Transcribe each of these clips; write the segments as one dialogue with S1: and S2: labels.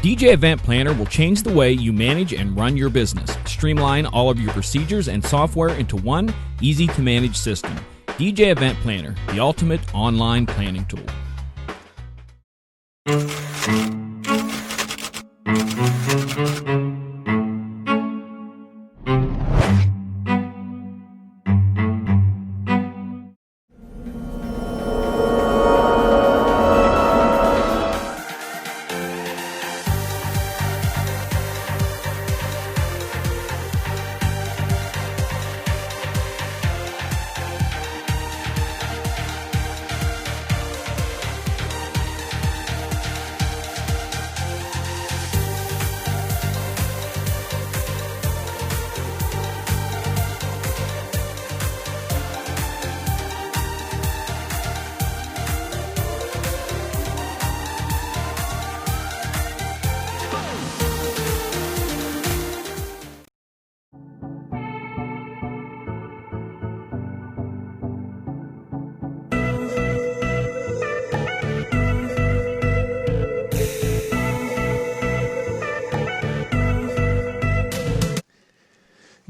S1: DJ Event Planner will change the way you manage and run your business. Streamline all of your procedures and software into one easy-to-manage system. DJ Event Planner, the ultimate online planning tool.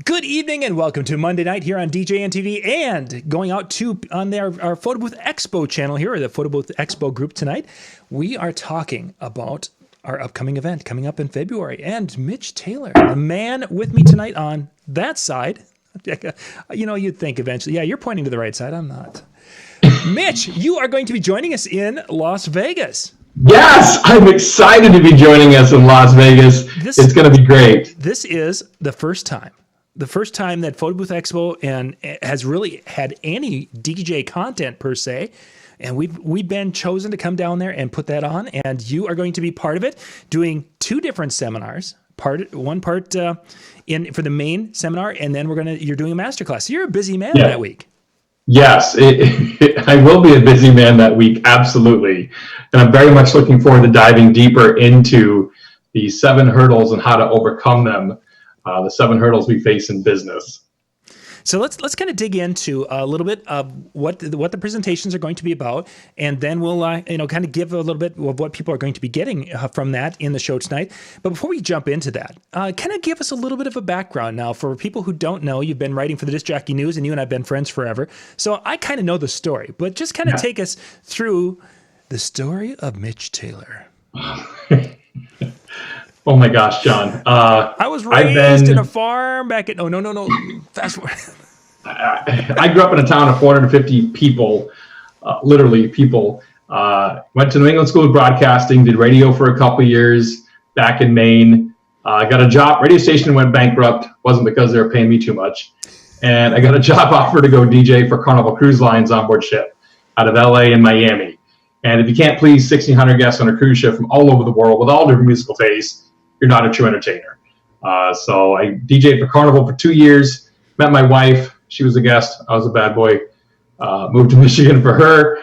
S2: Good evening and welcome to Monday night here on DJNTV and going out to on our Photo Booth Expo channel here, or the Photo Booth Expo group tonight. We are talking about our upcoming event coming up in February, and Mitch Taylor, the man with me tonight on that side. You know, you'd think eventually, yeah, you're pointing to the right side. I'm not. Mitch, you are going to be joining us in Las Vegas.
S3: Yes, I'm excited to be joining us in Las Vegas. It's going to be great.
S2: This is the first time that Photo Booth Expo and has really had any DJ content per se, and we've been chosen to come down there and put that on, and you are going to be part of it, doing two different seminars. One part in for the main seminar, and then you're doing a masterclass. So you're a busy man that week.
S3: Yes, I will be a busy man that week, absolutely, and I'm very much looking forward to diving deeper into the 7 hurdles and how to overcome them. The 7 hurdles we face in business.
S2: So let's kind of dig into a little bit of what the presentations are going to be about, and then we'll kind of give a little bit of what people are going to be getting from that in the show tonight. But before we jump into that, kind of give us a little bit of a background now for people who don't know. You've been writing for the Disc Jockey News, and you and I've been friends forever. So I kind of know the story, but just kind of take us through the story of Mitch Taylor.
S3: Oh my gosh, John.
S2: I was raised in a farm back at... No. Fast forward.
S3: I grew up in a town of 450 people, literally people. Went to New England School of Broadcasting, did radio for a couple years back in Maine. Got a job, radio station went bankrupt. Wasn't because they were paying me too much. And I got a job offer to go DJ for Carnival Cruise Lines onboard ship out of LA and Miami. And if you can't please 1,600 guests on a cruise ship from all over the world with all different musical tastes, you're not a true entertainer. So I DJed for Carnival for 2 years, met my wife. She was a guest. I was a bad boy. Moved to Michigan for her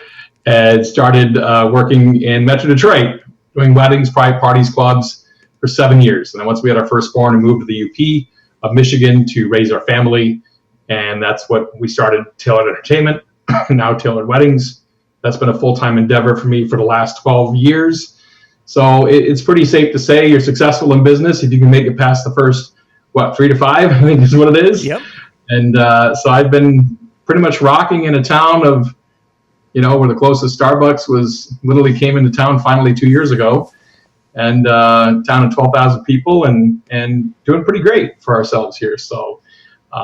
S3: and started working in Metro Detroit, doing weddings, private parties, clubs for 7 years. And then once we had our firstborn, we moved to the UP of Michigan to raise our family. And that's what we started, Tailored Entertainment, now Tailored Weddings. That's been a full-time endeavor for me for the last 12 years. So it's pretty safe to say you're successful in business if you can make it past the first, 3 to 5, I think is what it is.
S2: Yep.
S3: And so I've been pretty much rocking in a town of, where the closest Starbucks literally came into town finally 2 years ago. And town of 12,000 people and doing pretty great for ourselves here. So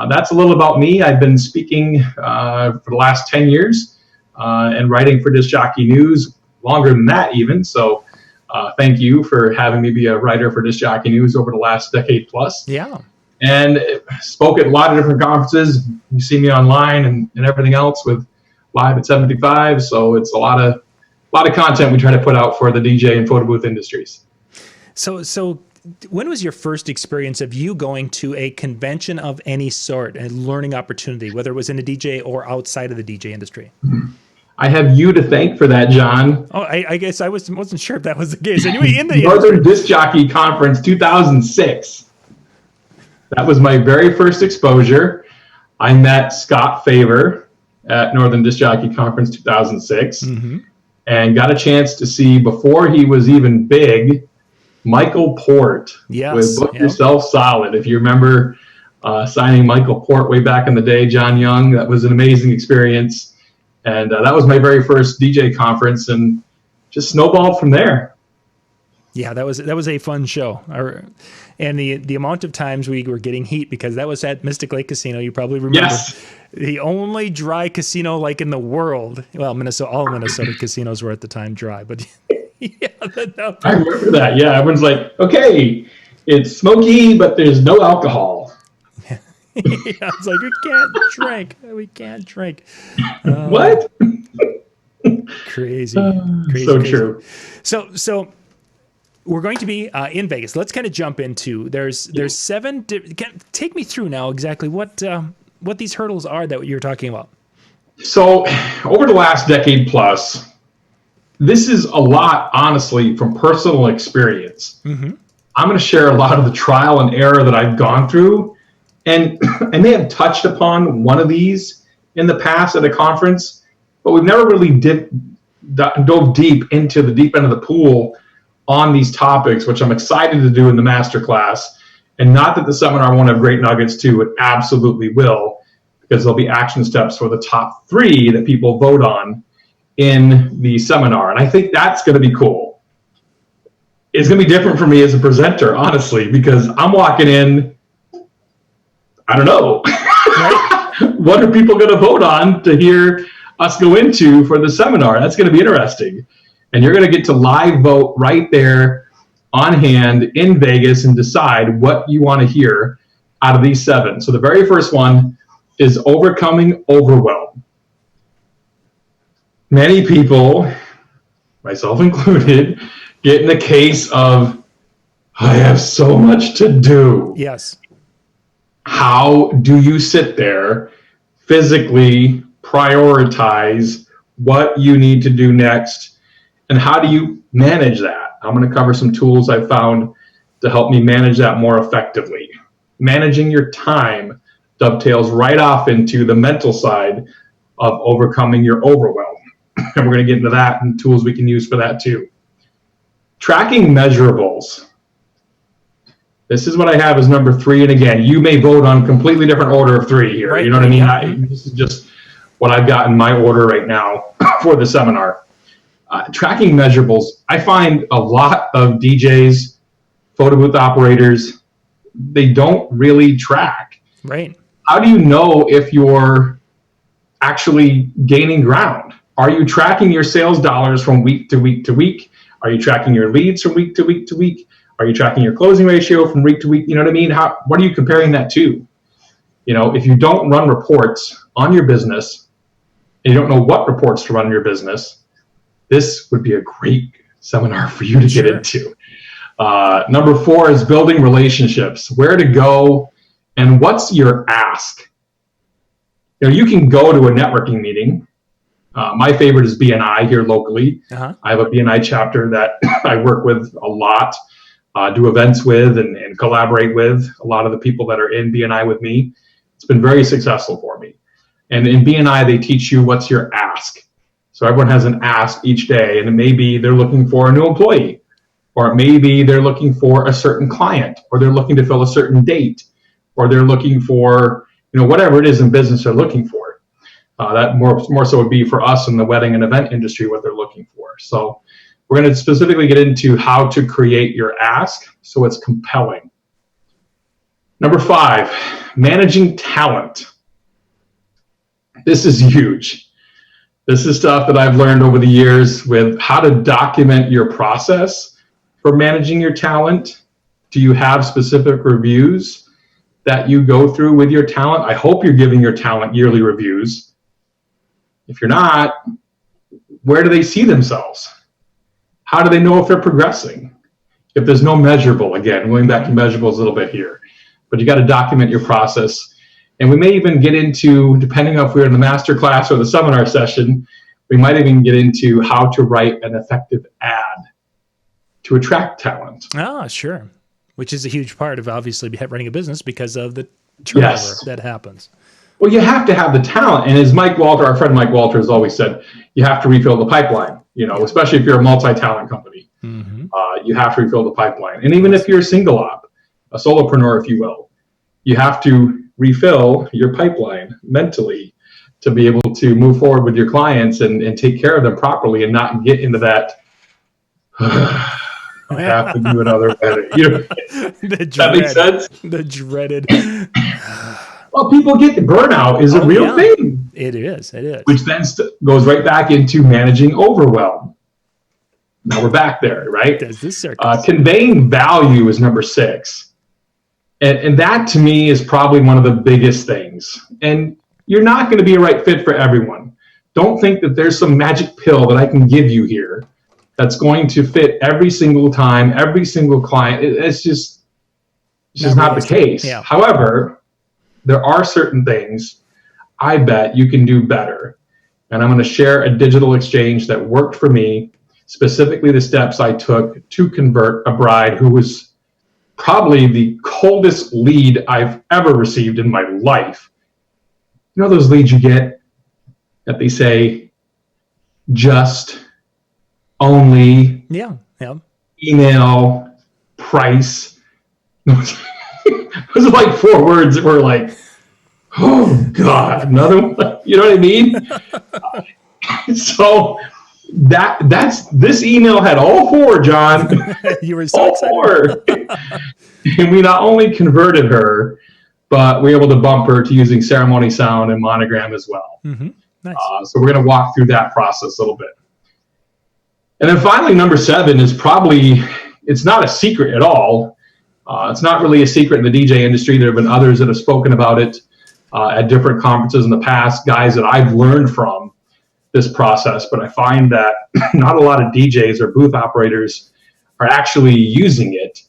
S3: that's a little about me. I've been speaking for the last 10 years and writing for Disc Jockey News longer than that even. So thank you for having me be a writer for Disc Jockey News over the last decade plus.
S2: Yeah.
S3: And spoke at a lot of different conferences. You see me online and everything else with Live at 75. So it's a lot of content we try to put out for the DJ and photo booth industries.
S2: So when was your first experience of you going to a convention of any sort, a learning opportunity, whether it was in the DJ or outside of the DJ industry?
S3: I have you to thank for that, John.
S2: Oh, I guess I wasn't sure if that was the case. Anyway, in the
S3: Northern Disc Jockey Conference 2006. That was my very first exposure. I met Scott Favor at Northern Disc Jockey Conference 2006 and got a chance to see, before he was even big, Michael Port
S2: Yes.
S3: with Book
S2: Yep.
S3: Yourself Solid. If you remember signing Michael Port way back in the day, John Young, that was an amazing experience. And that was my very first DJ conference, and just snowballed from there.
S2: Yeah, that was a fun show. And the amount of times we were getting heat because that was at Mystic Lake Casino. You probably remember.
S3: Yes.
S2: The only dry casino like in the world. Well, all Minnesota casinos were at the time dry, but yeah,
S3: I remember that. Yeah, everyone's like, okay, it's smoky, but there's no alcohol.
S2: Yeah, it's like we can't drink.
S3: What?
S2: Crazy.
S3: So
S2: crazy.
S3: true.
S2: So we're going to be in Vegas. Let's kind of jump into there's 7. Take me through now exactly what these hurdles are that you're talking about.
S3: So over the last decade plus, this is a lot, honestly, from personal experience. Mm-hmm. I'm going to share a lot of the trial and error that I've gone through. And I may have touched upon one of these in the past at a conference, but we've never really dove deep into the deep end of the pool on these topics, which I'm excited to do in the masterclass. And not that the seminar won't have great nuggets too, it absolutely will, because there'll be action steps for the top 3 that people vote on in the seminar. And I think that's going to be cool. It's going to be different for me as a presenter, honestly, because I'm walking in, I don't know. Right? What are people going to vote on to hear us go into for the seminar? That's going to be interesting. And you're going to get to live vote right there on hand in Vegas and decide what you want to hear out of these 7. So the very first one is overcoming overwhelm. Many people, myself included, get in the case of, I have so much to do.
S2: Yes.
S3: How do you sit there, physically prioritize what you need to do next, and how do you manage that? I'm going to cover some tools I've found to help me manage that more effectively. Managing your time dovetails right off into the mental side of overcoming your overwhelm. And we're going to get into that and tools we can use for that too. Tracking measurables. This is what I have as number 3. And again, you may vote on completely different order of 3 here. Right. You know what I mean? This is just what I've got in my order right now for the seminar. Tracking measurables. I find a lot of DJs, photo booth operators, they don't really track.
S2: Right.
S3: How do you know if you're actually gaining ground? Are you tracking your sales dollars from week to week to week? Are you tracking your leads from week to week to week? Are you tracking your closing ratio from week to week? You know what I mean? What are you comparing that to? You know, if you don't run reports on your business, and you don't know what reports to run in your business, this would be a great seminar for you to get into. Number 4 is building relationships. Where to go and what's your ask? You know, you can go to a networking meeting. My favorite is BNI here locally. Uh-huh. I have a BNI chapter that I work with a lot, do events with and collaborate with a lot of the people that are in BNI with me. It's been very successful for me. And in BNI, they teach you what's your ask. So everyone has an ask each day, and it may be they're looking for a new employee, or it may be they're looking for a certain client, or they're looking to fill a certain date, or they're looking for, you know, whatever it is in business they're looking for. That more so would be for us in the wedding and event industry, what they're looking for. So we're going to specifically get into how to create your ask so it's compelling. Number 5, managing talent. This is huge. This is stuff that I've learned over the years with how to document your process for managing your talent. Do you have specific reviews that you go through with your talent? I hope you're giving your talent yearly reviews. If you're not, where do they see themselves? How do they know if they're progressing? If there's no measurable, again, going back to measurables a little bit here, but you got to document your process. And we may even get into, depending on if we're in the master class or the seminar session, we might even get into how to write an effective ad to attract talent.
S2: Ah, sure. Which is a huge part of obviously running a business because of the turnover that happens.
S3: Well, you have to have the talent. And as Mike Walter, our friend Mike Walter has always said, you have to refill the pipeline. especially if you're a multi-talent company. You have to refill the pipeline. And even if you're a single op, a solopreneur, if you will, you have to refill your pipeline mentally to be able to move forward with your clients and take care of them properly and not get into that, I have to do another edit. That makes sense?
S2: The dreaded.
S3: Well, people get the burnout is a real thing.
S2: It is.
S3: Which then goes right back into managing overwhelm. Now we're back there, right?
S2: Does this circus.
S3: Conveying value is number 6. And that to me is probably one of the biggest things. And you're not going to be a right fit for everyone. Don't think that there's some magic pill that I can give you here that's going to fit every single time, every single client. It's just not the case. Yeah. However, there are certain things I bet you can do better. And I'm going to share a digital exchange that worked for me, specifically the steps I took to convert a bride who was probably the coldest lead I've ever received in my life. You know those leads you get that they say, just, only, email, price. Those are like 4 words that were like, oh God, another one. You know what I mean? So this email had all 4, John.
S2: You were so
S3: all
S2: excited.
S3: 4. And we not only converted her, but we were able to bump her to using ceremony sound and monogram as well.
S2: Nice.
S3: So we're going to walk through that process a little bit. And then finally, number 7 is probably, it's not a secret at all. It's not really a secret in the DJ industry. There have been others that have spoken about it at different conferences in the past, guys that I've learned from this process. But I find that not a lot of DJs or booth operators are actually using it.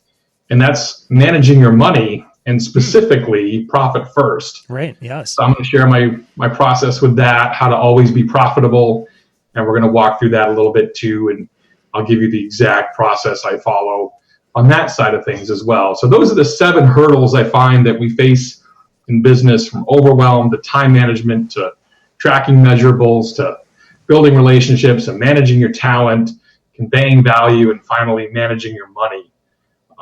S3: And that's managing your money and specifically profit first.
S2: Right, yes.
S3: So I'm going to share my process with that, how to always be profitable. And we're going to walk through that a little bit too. And I'll give you the exact process I follow on that side of things as well. So those are the 7 hurdles I find that we face in business, from overwhelm to time management to tracking measurables to building relationships and managing your talent, conveying value, and finally managing your money.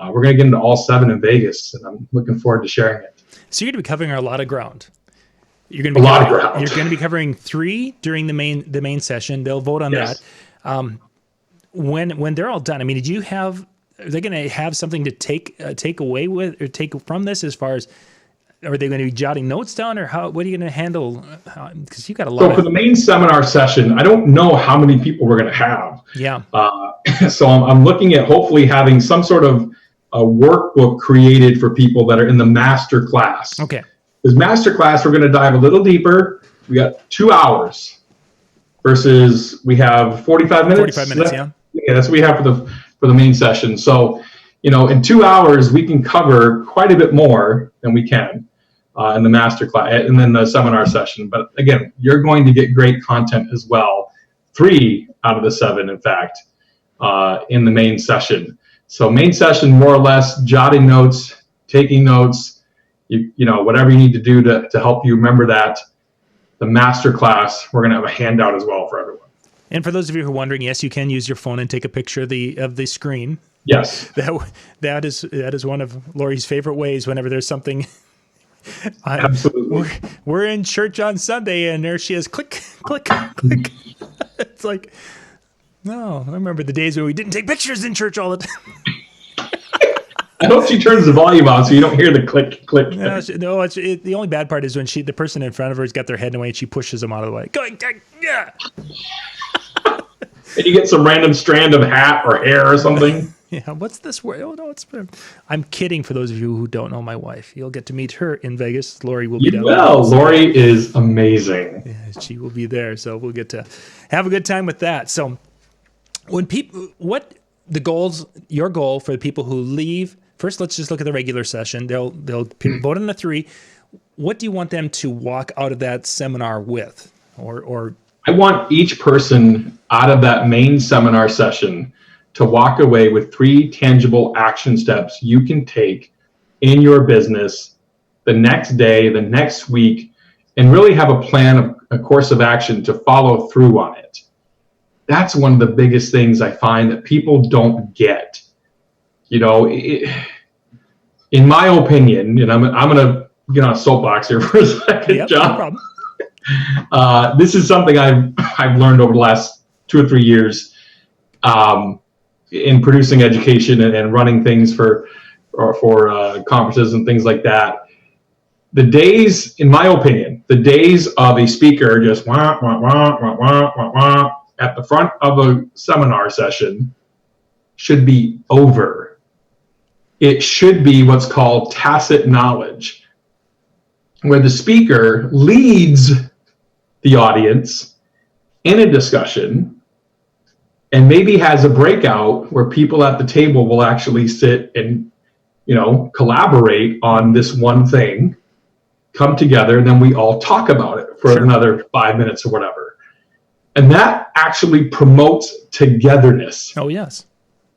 S3: We're going to get into all 7 in Vegas, and I'm looking forward to sharing it.
S2: So you're going to be covering a lot of ground. You're going to be covering 3 during the main session. They'll vote on that. When they're all done, I mean, are they going to have something to take away with or take from this as far as, are they going to be jotting notes down, or what are you going to handle? Because you got a lot.
S3: So for the main seminar session, I don't know how many people we're going to have.
S2: Yeah.
S3: So I'm looking at hopefully having some sort of a workbook created for people that are in the master class.
S2: Okay.
S3: This master class, we're going to dive a little deeper. We got 2 hours versus we have 45 minutes.
S2: 45 minutes, yeah.
S3: Yeah, that's what we have for the main session. So, in 2 hours, we can cover quite a bit more than we can in the master class and then the seminar session. But again, you're going to get great content as well. 3 out of the 7, in fact, in the main session. So main session, more or less, jotting notes, taking notes, whatever you need to do to help you remember that. The master class, we're going to have a handout as well for everyone.
S2: And for those of you who are wondering, yes, you can use your phone and take a picture of the screen.
S3: Yes.
S2: That is one of Lori's favorite ways whenever there's something.
S3: Absolutely.
S2: We're in church on Sunday, and there she is. Click, click, click. It's like, no, I remember the days when we didn't take pictures in church all the time.
S3: I hope she turns the volume on so you don't hear the click, click.
S2: No, the only bad part is when the person in front of her has got their head in the way and she pushes them out of the way. Going, yeah.
S3: And you get some random strand of hat or hair or something.
S2: Yeah, what's this word? Oh, no, I'm kidding for those of you who don't know my wife. You'll get to meet her in Vegas. Lori will be down there.
S3: Well, Lori is amazing.
S2: Yeah, she will be there, so we'll get to have a good time with that. So when your goal for the people who leave, first let's just look at the regular session. They'll vote on the 3. What do you want them to walk out of that seminar with? Or
S3: I want each person out of that main seminar session to walk away with 3 tangible action steps you can take in your business the next day, the next week, and really have a plan, a course of action to follow through on it. That's one of the biggest things I find that people don't get. You know, in my opinion, and I'm going to get on a soapbox here for a second,
S2: Yep,
S3: John.
S2: no problem.
S3: This is something I've learned over the last 2 or 3 years in producing education and running things for conferences and things like that. The days, in my opinion, the days of a speaker just wah, wah, wah, wah, wah, wah, wah, at the front of a seminar session should be over. It should be what's called tacit knowledge, where the speaker leads the audience in a discussion and maybe has a breakout where people at the table will actually sit and, collaborate on this one thing, come together, and then we all talk about it for another 5 minutes or whatever. And that actually promotes togetherness.
S2: Oh, yes.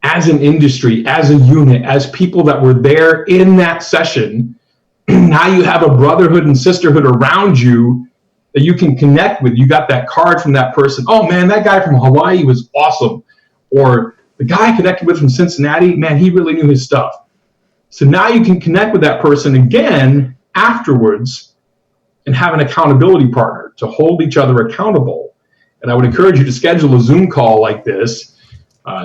S3: As an industry, as a unit, as people that were there in that session. Now you have a brotherhood and sisterhood around you that you can connect with. You got that card from that person. Oh man, that guy from Hawaii was awesome. Or the guy I connected with from Cincinnati, man, he really knew his stuff. So now you can connect with that person again afterwards and have an accountability partner to hold each other accountable. And I would encourage you to schedule a Zoom call like this.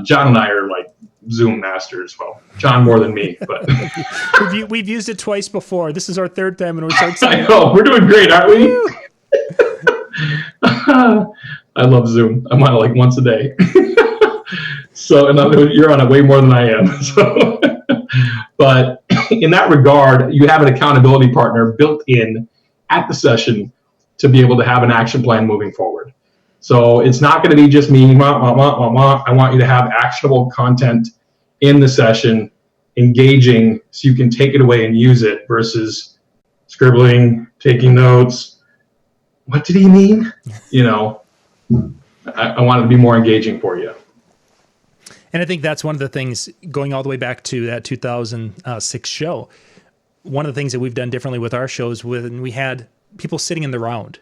S3: John and I are like Zoom masters. Well, John more than me, but
S2: we've used it twice before. This is our third time, and we're so excited.
S3: I know, we're doing great, aren't we? I love Zoom. I'm on it like once a day. So, and you're on it way more than I am. So, but in that regard, you have an accountability partner built in at the session to be able to have an action plan moving forward. So it's not going to be just me, wah, wah, wah, wah, wah. I want you to have actionable content in the session, engaging, so you can take it away and use it versus scribbling, taking notes. What did he mean? I want it to be more engaging for you.
S2: And I think that's one of the things, going all the way back to that 2006 show, one of the things that we've done differently with our shows, when we had people sitting in the round.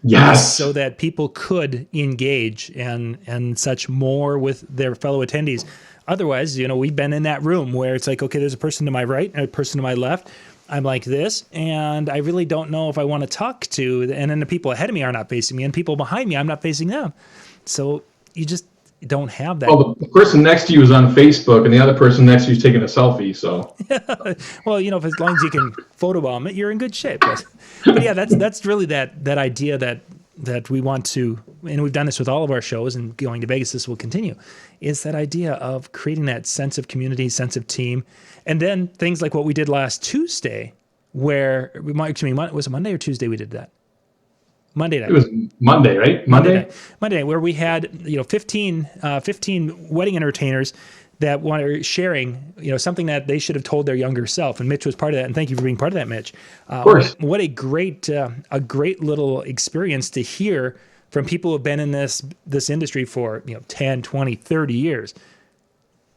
S3: Yes.
S2: So that people could engage and such more with their fellow attendees. Otherwise, we've been in that room where it's like, okay, there's a person to my right and a person to my left. I'm like this, and I really don't know if I want to talk to. And then the people ahead of me are not facing me, and people behind me, I'm not facing them. So you just don't have that.
S3: Well, the person next to you is on Facebook, and the other person next to you is taking a selfie. So,
S2: well, if as long as you can photobomb it, you're in good shape. But yeah, that's really that idea that we want to, and we've done this with all of our shows, and going to Vegas, this will continue, is that idea of creating that sense of community, sense of team, and then things like what we did last Tuesday, where was it Monday or Tuesday we did that? Monday night.
S3: It was Monday, right? Monday
S2: night, where we had 15 wedding entertainers that were sharing something that they should have told their younger self, and Mitch was part of that. And thank you for being part of that, Mitch.
S3: Of course.
S2: What a great little experience to hear from people who have been in this industry for 10, 20, 30 years,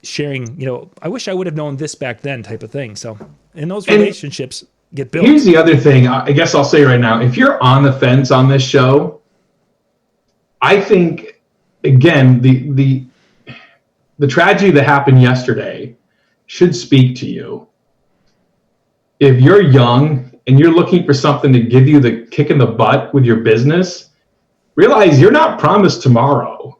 S2: sharing I wish I would have known this back then type of thing. So in those relationships get built.
S3: Here's the other thing I guess I'll say right now. If you're on the fence on this show, I think, again, the tragedy that happened yesterday should speak to you. If you're young and you're looking for something to give you the kick in the butt with your business, realize you're not promised tomorrow.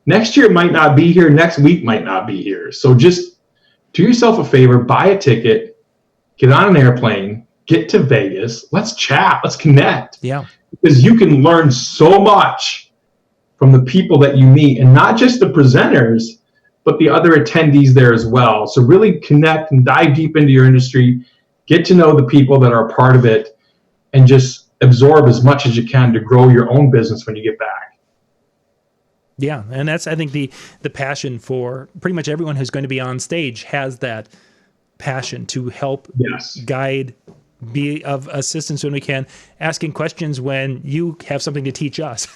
S3: Next year might not be here. Next week might not be here. So just do yourself a favor, buy a ticket, get on an airplane, get to Vegas. Let's chat. Let's connect.
S2: Yeah.
S3: Because you can learn so much from the people that you meet, and not just the presenters, but the other attendees there as well. So really connect and dive deep into your industry, get to know the people that are a part of it, and just absorb as much as you can to grow your own business when you get back.
S2: Yeah, and that's, I think, the passion for pretty much everyone who's going to be on stage has that passion to help, guide, be of assistance when we can, asking questions when you have something to teach us.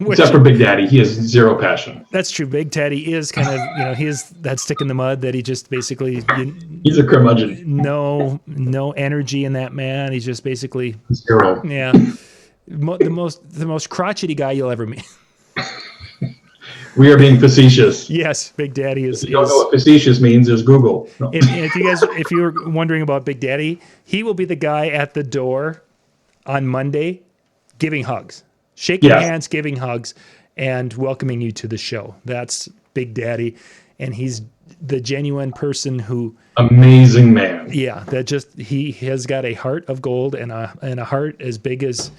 S3: Except for Big Daddy, he has zero passion.
S2: That's true. Big Daddy is kind of, he is that stick in the mud that he just basically...
S3: he's a curmudgeon.
S2: No energy in that man. He's just basically...
S3: Zero.
S2: Yeah. The most crotchety guy you'll ever meet.
S3: We are being facetious.
S2: Yes, Big Daddy is.
S3: If you don't know what facetious means, there's Google. No.
S2: If you were wondering about Big Daddy, he will be the guy at the door on Monday, giving hugs, shaking hands, giving hugs, and welcoming you to the show. That's Big Daddy, and he's the genuine person who.
S3: Amazing man.
S2: Yeah, he has got a heart of gold and a heart as big as,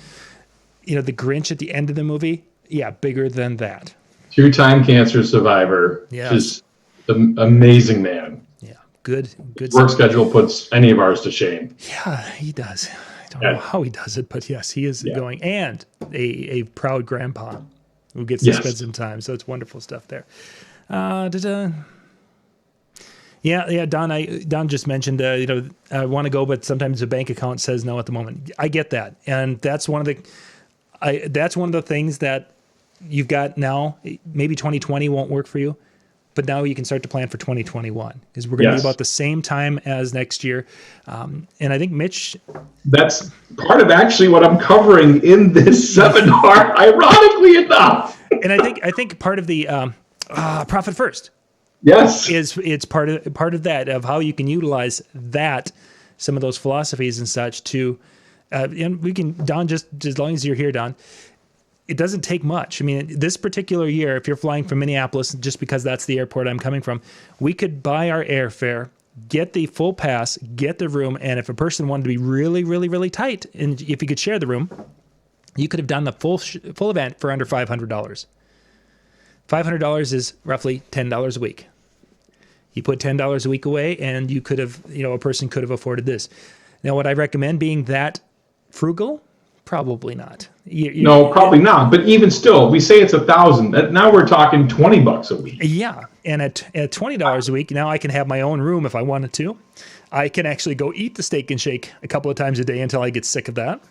S2: the Grinch at the end of the movie. Yeah, bigger than that.
S3: 2-time cancer survivor.
S2: Yes.
S3: Just an amazing man.
S2: Yeah, good.
S3: Work schedule puts any of ours to shame.
S2: Yeah, he does. I don't know how he does it, but yes, he is going. And a proud grandpa who gets to spend some time. So it's wonderful stuff there. Yeah, Don just mentioned, I want to go, but sometimes the bank account says no at the moment. I get that. And that's one of the things that you've got now. Maybe 2020 won't work for you, but now you can start to plan for 2021 because we're going to be about the same time as next year. And I think Mitch.
S3: That's part of actually what I'm covering in this seminar, ironically enough.
S2: And I think part of the Profit First.
S3: Yes,
S2: it's part of that, of how you can utilize that, some of those philosophies and such to, and we can, Don, just as long as you're here, Don, it doesn't take much. I mean, this particular year, if you're flying from Minneapolis, just because that's the airport I'm coming from, we could buy our airfare, get the full pass, get the room, and if a person wanted to be really, really, really tight, and if you could share the room, you could have done the full event for under $500. $500 is roughly $10 a week. You put $10 a week away, and you could have, a person could have afforded this. Now, would I recommend being that frugal? Probably not.
S3: No, probably not. But even still, we say it's $1,000. Now we're talking $20 a week.
S2: Yeah, and at $20 a week, now I can have my own room if I wanted to. I can actually go eat the Steak and Shake a couple of times a day until I get sick of that.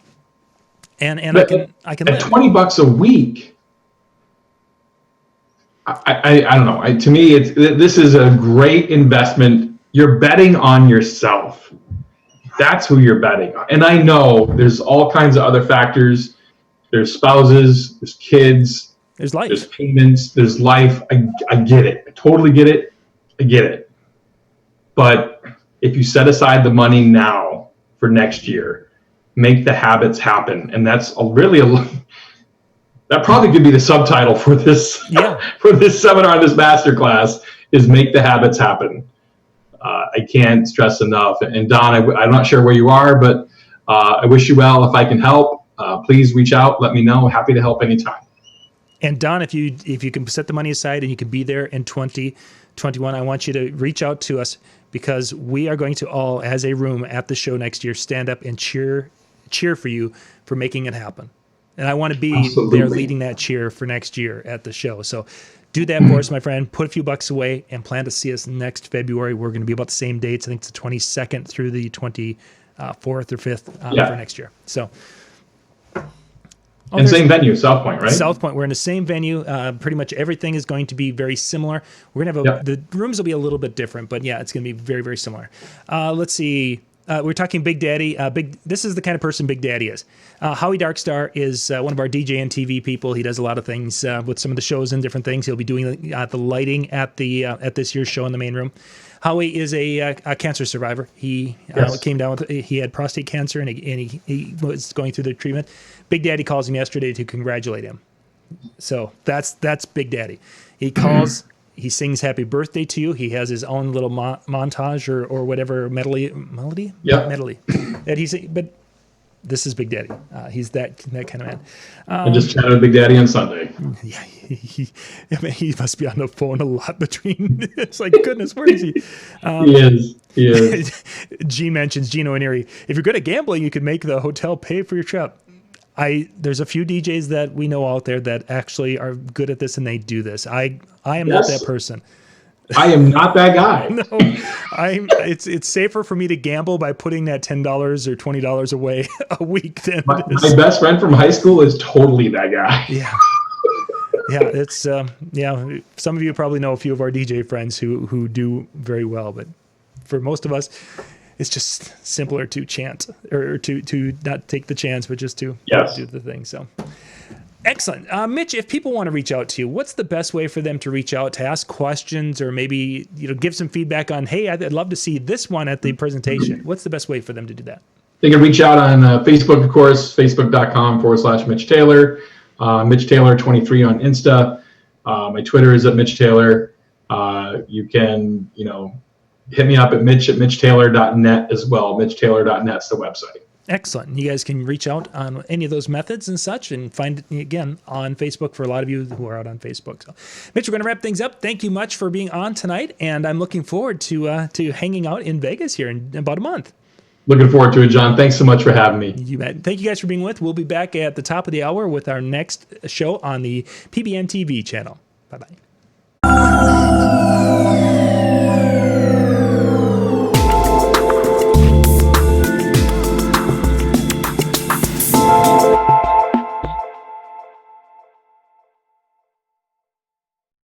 S2: And I can
S3: at
S2: live.
S3: $20 a week. I don't know. To me, this is a great investment. You're betting on yourself. That's who you're betting on. And I know there's all kinds of other factors. There's spouses, there's kids,
S2: there's life,
S3: there's payments, there's life. I get it. I totally get it. I get it. But if you set aside the money now for next year, make the habits happen. And that's that probably could be the subtitle for this for this seminar, this masterclass, is make the habits happen. I can't stress enough. And Don, I'm not sure where you are, but I wish you well. If I can help, please reach out. Let me know. Happy to help anytime.
S2: And Don, if you can set the money aside and you can be there in 2021, I want you to reach out to us because we are going to all, as a room at the show next year, stand up and cheer for you for making it happen. And I want to be there leading that cheer for next year at the show. So do that for us, my friend. Put a few bucks away and plan to see us next February. We're going to be about the same dates. I think it's the 22nd through the 24th or 5th for next year. So.
S3: And same venue, South Point, right?
S2: South Point. We're in the same venue. Pretty much everything is going to be very similar. We're going to have the rooms will be a little bit different, but yeah, it's going to be very, very similar. Let's see. We're talking Big Daddy. This is the kind of person Big Daddy is. Howie Darkstar is one of our DJNTV people. He does a lot of things with some of the shows and different things. He'll be doing the lighting at this year's show in the main room. Howie is a cancer survivor. He came down with he had prostate cancer and he was going through the treatment. Big Daddy calls him yesterday to congratulate him. So that's Big Daddy. He calls. He sings happy birthday to you. He has his own little montage or whatever melody.
S3: Yeah.
S2: Melody. That he's, but this is Big Daddy. He's that kind of man.
S3: I just chatted with Big Daddy on Sunday.
S2: Yeah, he must be on the phone a lot between. It's like, goodness, where is he?
S3: He is.
S2: G mentions Gino and Erie. If you're good at gambling, you could make the hotel pay for your trip. There's a few DJs that we know out there that actually are good at this and they do this. I am not that person.
S3: I am not that guy.
S2: No, it's safer for me to gamble by putting that $10 or $20 away a week than
S3: my best friend from high school is totally that guy.
S2: Yeah. Yeah, it's some of you probably know a few of our DJ friends who do very well, but for most of us it's just simpler to chant or to not take the chance, but just to do the thing. So, Excellent. Mitch, if people want to reach out to you, what's the best way for them to reach out, to ask questions, or maybe give some feedback on, hey, I'd love to see this one at the presentation? What's the best way for them to do that?
S3: They can reach out on Facebook, of course, facebook.com/Mitch Taylor, Mitch Taylor 23 on Insta. My Twitter is at Mitch Taylor. You can, hit me up at mitch@mitchtaylor.net as well. mitchtaylor.net is the website.
S2: Excellent. You guys can reach out on any of those methods and such, and find it again on Facebook for a lot of you who are out on Facebook. So, Mitch, we're going to wrap things up. Thank you much for being on tonight, and I'm looking forward to hanging out in Vegas here in about a month.
S3: Looking forward to it, John. Thanks so much for having me.
S2: You bet. Thank you guys for being with. We'll be back at the top of the hour with our next show on the DJNTV channel. Bye-bye.